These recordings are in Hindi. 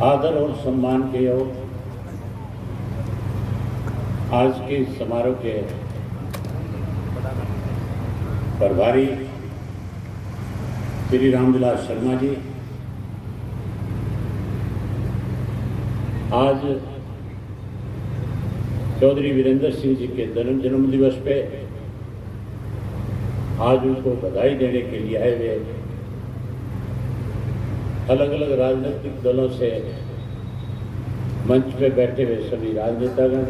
आदर और सम्मान के योग आज के इस समारोह के प्रभारी श्री रामविलास शर्मा जी, आज चौधरी वीरेंद्र सिंह जी के जन्म दिवस पे आज उनको बधाई देने के लिए आए हुए अलग अलग राजनीतिक दलों से मंच पे बैठे हुए सभी राजनेतागण,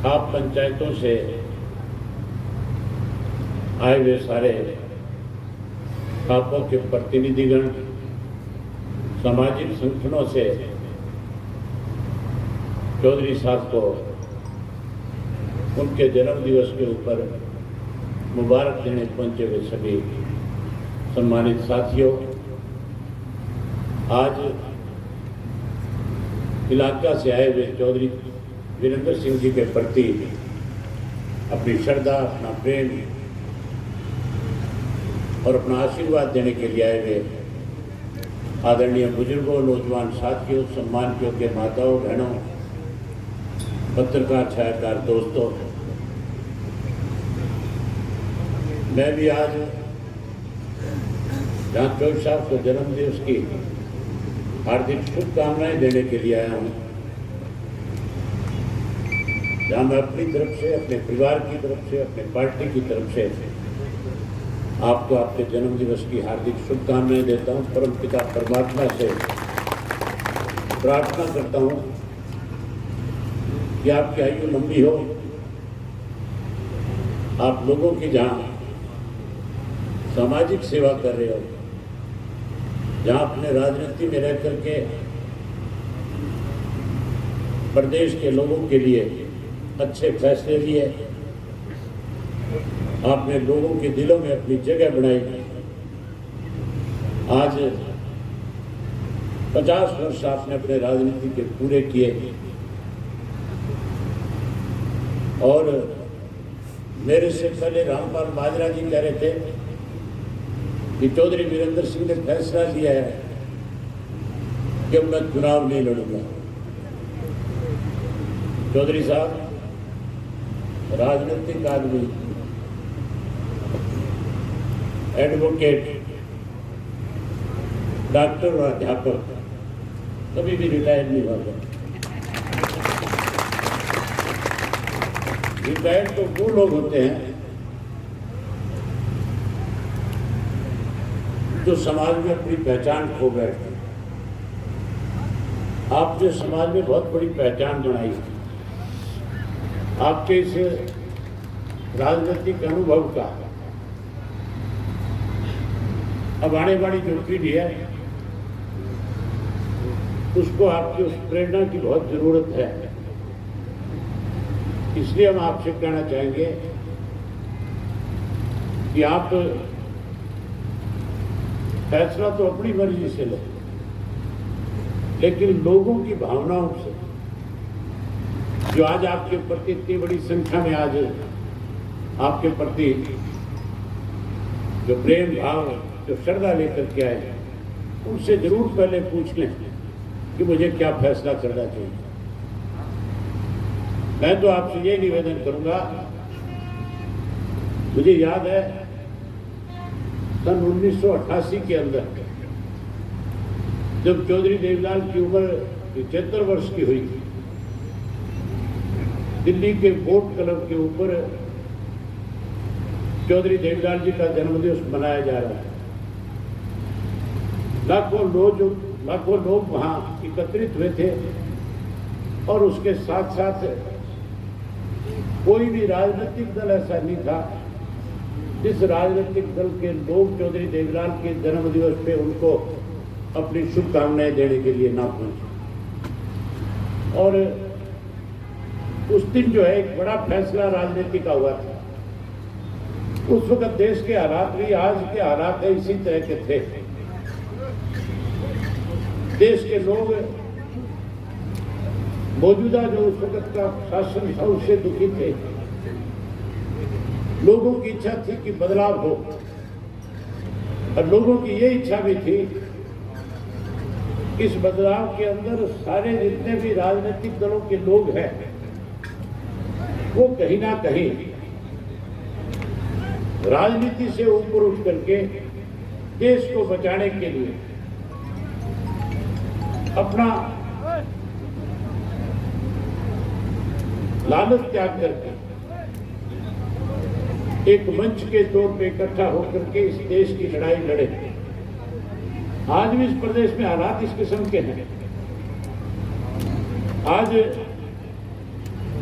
आप पंचायतों से आए हुए सारे आपों के प्रतिनिधिगण, सामाजिक संगठनों से चौधरी साहब को उनके जन्म दिवस के ऊपर मुबारक देने पहुंचे हुए सभी सम्मानित साथियों, आज इलाका से आए हुए चौधरी वीरेंद्र सिंह जी के प्रति अपनी श्रद्धा, अपना प्रेम और अपना आशीर्वाद देने के लिए आए हुए आदरणीय बुजुर्गों, नौजवान साथियों, सम्मान योग्य माताओं, बहनों, पत्रकार, छायाकार दोस्तों, मैं भी आज जहाँ चौधरी साहब को जन्म दिवस की हार्दिक शुभकामनाएं देने के लिए आया हूँ, जहाँ मैं अपनी तरफ से, अपने परिवार की तरफ से, अपने पार्टी की तरफ से आपको आपके जन्म दिवस की हार्दिक शुभकामनाएं देता हूँ। परमपिता परमात्मा से प्रार्थना करता हूँ कि आपकी आयु लंबी हो, आप लोगों की जहाँ सामाजिक सेवा कर रहे हो, जहाँ अपने राजनीति में रह करके प्रदेश के लोगों के लिए अच्छे फैसले लिए, आपने लोगों के दिलों में अपनी जगह बनाई। आज 50 वर्ष आपने अपने राजनीति के पूरे किए और मेरे से पहले रामपाल माजरा जी कह रहे थे कि चौधरी वीरेंद्र सिंह ने फैसला लिया है कि मैं चुनाव नहीं लड़ूंगा। चौधरी साहब राजनीतिक आदमी, एडवोकेट, डॉक्टर और अध्यापक कभी भी रिटायर नहीं हुआ। रिटायर तो वो लोग होते हैं जो समाज में अपनी पहचान खो बैठते हैं। आपने समाज में बहुत बड़ी पहचान बनाई, आपके इस राजनीतिक अनुभव का अब आने वाली जो पीढ़ी है उसको आपकी उस प्रेरणा की बहुत जरूरत है। इसलिए हम आपसे कहना चाहेंगे कि आप फैसला तो अपनी मर्जी से लें, लेकिन लोगों की भावनाओं से, जो आज आपके प्रति इतनी बड़ी संख्या में आज आपके प्रति जो प्रेम भाव, जो श्रद्धा लेकर के आए, उनसे जरूर पहले पूछ लें कि मुझे क्या फैसला करना चाहिए। मैं तो आपसे ये निवेदन करूंगा, मुझे याद है सन 1988 के अंदर जब चौधरी देवीलाल की उम्र 73 वर्ष की हुई थी, दिल्ली के बोट क्लब के ऊपर चौधरी देवीलाल जी का जन्मदिवस मनाया जा रहा है। लाखों लोग वहां एकत्रित हुए थे और उसके साथ साथ कोई भी राजनीतिक दल ऐसा नहीं था जिस राजनीतिक दल के लोग चौधरी देवीलाल के जन्म दिवस पे उनको अपनी शुभकामनाएं देने के लिए ना पहुंचे। और उस दिन जो है एक बड़ा फैसला राजनीति का हुआ था। उस वक्त देश के हालात भी आज के हालात है इसी तरह के थे। देश के लोग मौजूदा जो उस वक्त का शासन था उससे दुखी थे। लोगों की इच्छा थी कि बदलाव हो और लोगों की ये इच्छा भी थी इस बदलाव के अंदर सारे जितने भी राजनीतिक दलों के लोग हैं वो कहीं ना कहीं राजनीति से ऊपर उठ करके देश को बचाने के लिए अपना लालच त्याग करके एक मंच के तौर पे इकट्ठा होकर के इस देश की लड़ाई लड़े। आज भी इस प्रदेश में हालात इस किस्म के हैं। आज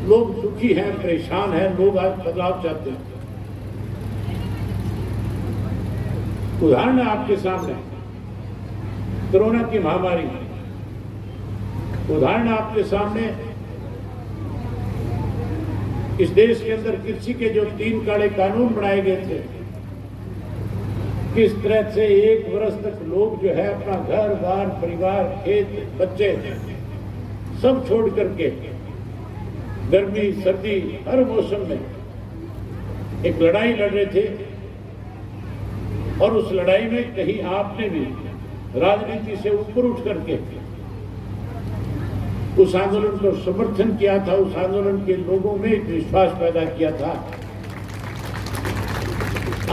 लोग दुखी हैं, परेशान हैं, लोग आज बदलाव चाहते हैं। उदाहरण है आपके सामने कोरोना की महामारी, उदाहरण आपके सामने इस देश के अंदर कृषि के जो 3 काले कानून बनाए गए थे, किस तरह से 1 वर्ष तक लोग जो है अपना घर बार परिवार खेत बच्चे सब छोड़ करके गर्मी सर्दी हर मौसम में एक लड़ाई लड़ रहे थे। और उस लड़ाई में कहीं आपने भी राजनीति से ऊपर उठ करके उस आंदोलन को समर्थन किया था, उस आंदोलन के लोगों में एक विश्वास पैदा किया था।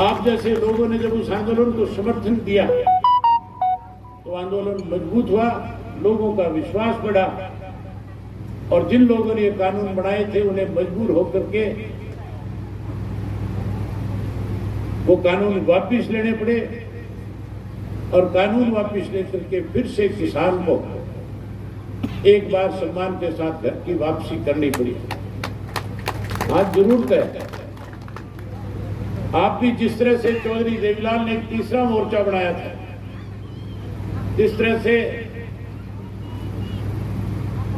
आप जैसे लोगों ने जब उस आंदोलन को समर्थन दिया तो आंदोलन मजबूत हुआ, लोगों का विश्वास बढ़ा और जिन लोगों ने ये कानून बनाए थे उन्हें मजबूर होकर के वो कानून वापस लेने पड़े और कानून वापस लेकर के फिर से किसान को एक बार सम्मान के साथ घर की वापसी करनी पड़ी। आज जरूरत है आप भी जिस तरह से चौधरी देवीलाल ने एक तीसरा मोर्चा बनाया था, जिस तरह से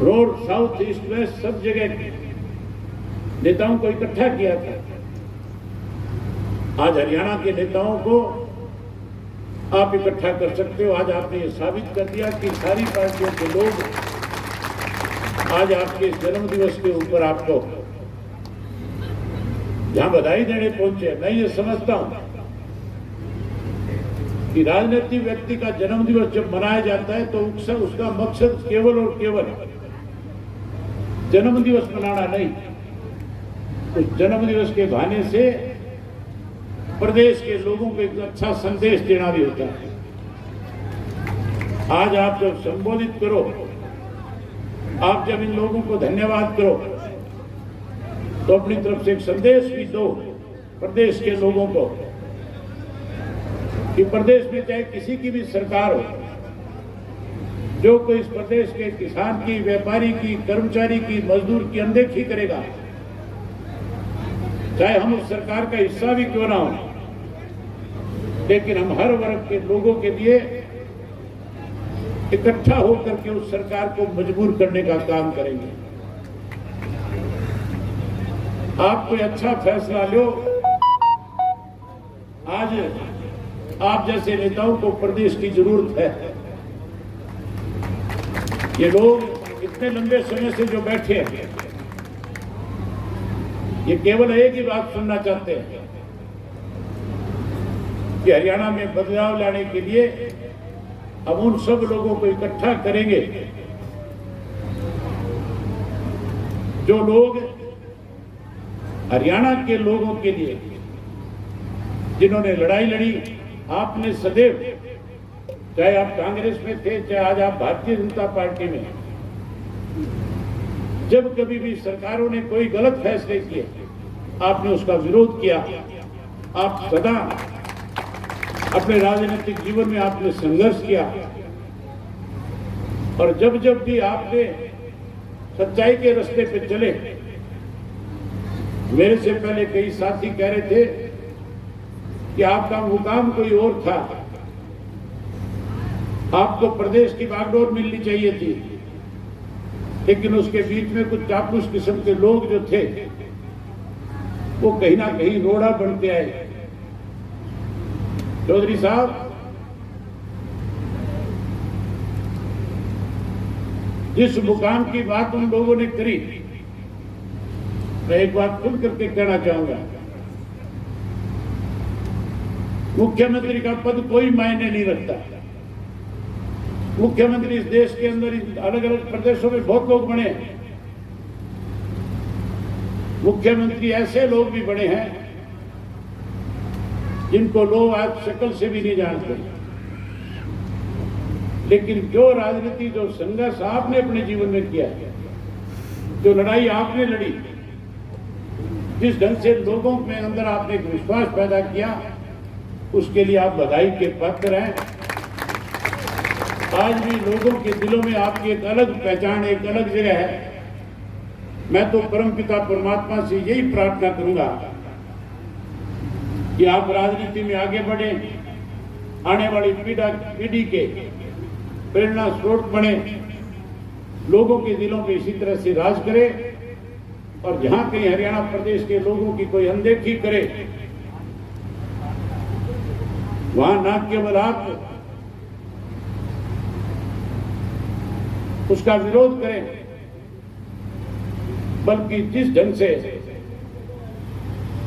रोड साउथ ईस्ट वेस्ट सब जगह नेताओं को इकट्ठा किया था, आज हरियाणा के नेताओं को आप इकट्ठा कर सकते हो। आज आपने ये साबित कर दिया कि सारी पार्टियों के लोग आज आपके जन्म दिवस के ऊपर आपको जहां बधाई देने पहुंचे। मैं ये समझता हूं कि राजनीतिक व्यक्ति का जन्म दिवस जब मनाया जाता है तो उसका मकसद केवल और केवल जन्म दिवस मनाना नहीं, उस जन्म दिवस के बहाने से प्रदेश के लोगों को एक अच्छा संदेश देना भी होता है। आज आप जब संबोधित करो, आप जब इन लोगों को धन्यवाद करो तो अपनी तरफ से एक संदेश भी दो प्रदेश के लोगों को कि प्रदेश में चाहे किसी की भी सरकार हो, जो कोई इस प्रदेश के किसान की, व्यापारी की, कर्मचारी की, मजदूर की अनदेखी करेगा, चाहे हम उस सरकार का हिस्सा भी क्यों ना हो, लेकिन हम हर वर्ग के लोगों के लिए इकट्ठा होकर के उस सरकार को मजबूर करने का काम करेंगे। आप कोई अच्छा फैसला लो। आज आप जैसे नेताओं को प्रदेश की जरूरत है। ये लोग इतने लंबे समय से जो बैठे हैं ये केवल एक ही बात सुनना चाहते हैं कि हरियाणा में बदलाव लाने के लिए अब उन सब लोगों को इकट्ठा करेंगे जो लोग हरियाणा के लोगों के लिए जिन्होंने लड़ाई लड़ी। आपने सदैव, चाहे आप कांग्रेस में थे, चाहे आज आप भारतीय जनता पार्टी में, जब कभी भी सरकारों ने कोई गलत फैसले किए आपने उसका विरोध किया। आप सदा अपने राजनीतिक जीवन में आपने संघर्ष किया और जब जब भी आपने सच्चाई के रास्ते पे चले, मेरे से पहले कई साथी कह रहे थे कि आपका मुकाम कोई और था, आपको प्रदेश की बागडोर मिलनी चाहिए थी, लेकिन उसके बीच में कुछ चापलूस किस्म के लोग जो थे वो कहीं ना कहीं रोड़ा बनते आए। चौधरी साहब, जिस मुकाम की बात उन लोगों ने करी, मैं एक बात खुल करके कहना चाहूंगा, मुख्यमंत्री का पद कोई मायने नहीं रखता। मुख्यमंत्री इस देश के अंदर अलग अलग प्रदेशों में बहुत लोग बने, मुख्यमंत्री ऐसे लोग भी बने हैं जिनको लोग आज शक्ल से भी नहीं जानते, लेकिन जो राजनीति, जो संघर्ष आपने अपने जीवन में किया है, जो लड़ाई आपने लड़ी, जिस ढंग से लोगों में अंदर आपने एक विश्वास पैदा किया, उसके लिए आप बधाई के पात्र हैं। आज भी लोगों के दिलों में आपकी एक अलग पहचान, एक अलग जगह है। मैं तो परमपिता परमात्मा से यही प्रार्थना करूंगा कि आप राजनीति में आगे बढ़े, आने वाली पीढ़ी के प्रेरणा स्रोत बने, लोगों के दिलों में इसी तरह से राज करे, और जहां कहीं हरियाणा प्रदेश के लोगों की कोई अनदेखी करे, वहां न केवल आप उसका विरोध करें, बल्कि जिस ढंग से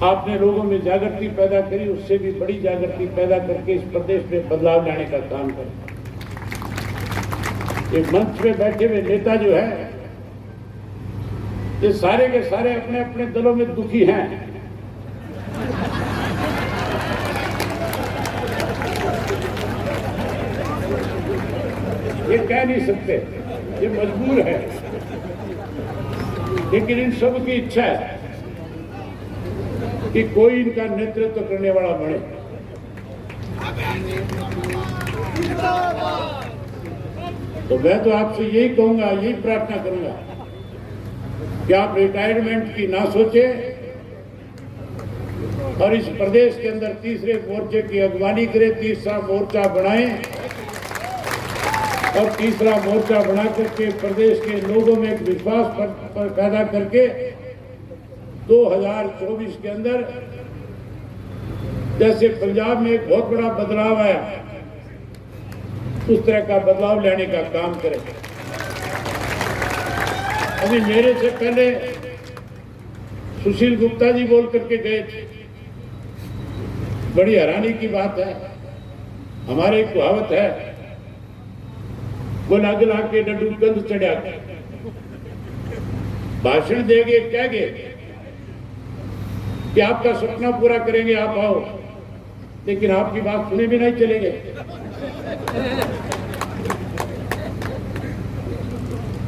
आपने लोगों में जागृति पैदा करी, उससे भी बड़ी जागृति पैदा करके इस प्रदेश में बदलाव लाने का काम करें। ये मंच पे बैठे हुए नेता जो है, ये सारे के सारे अपने अपने दलों में दुखी हैं। ये कह नहीं सकते, ये मजबूर है, लेकिन इन सब की इच्छा है कि कोई इनका नेतृत्व करने वाला बने। तो मैं तो आपसे यही कहूंगा, यही प्रार्थना करूंगा कि आप रिटायरमेंट की ना सोचें और इस प्रदेश के अंदर तीसरे मोर्चे की अगवानी करें, तीसरा मोर्चा बनाएं, और तीसरा मोर्चा बना करके प्रदेश के लोगों में एक विश्वास पैदा करके 2024 के अंदर जैसे पंजाब में एक बहुत बड़ा बदलाव आया, उस तरह का बदलाव लाने का काम करें। अभी मेरे से पहले सुशील गुप्ता जी बोल करके गए थे, बड़ी हैरानी की बात है। हमारे एक कहावत है, वो लग ला के डड्डू कंध चढ़ा, भाषण देंगे, कहेंगे कि आपका सपना पूरा करेंगे, आप आओ, लेकिन आपकी बात सुने भी नहीं चलेंगे।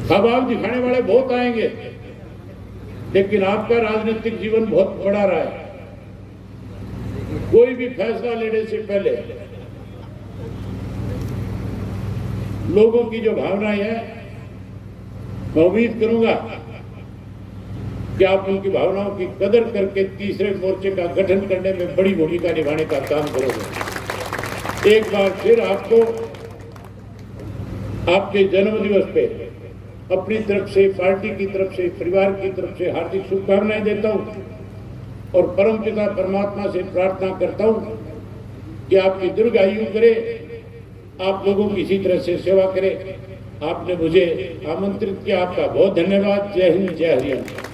ख्वाब दिखाने वाले बहुत आएंगे, लेकिन आपका राजनीतिक जीवन बहुत बड़ा रहा है। कोई भी फैसला लेने से पहले लोगों की जो भावनाएं है, मैं उम्मीद करूंगा कि आप उनकी भावनाओं की कदर करके तीसरे मोर्चे का गठन करने में बड़ी भूमिका निभाने का काम करोगे। एक बार फिर आपको आपके जन्मदिवस पे अपनी तरफ से, पार्टी की तरफ से, परिवार की तरफ से हार्दिक शुभकामनाएं देता हूं, और परमपिता परमात्मा से प्रार्थना करता हूं कि आपकी दीर्घायु करे, आप लोगों की इसी तरह से सेवा करें। आपने मुझे आमंत्रित किया, आपका बहुत धन्यवाद। जय हिंद, जय हरियाणा।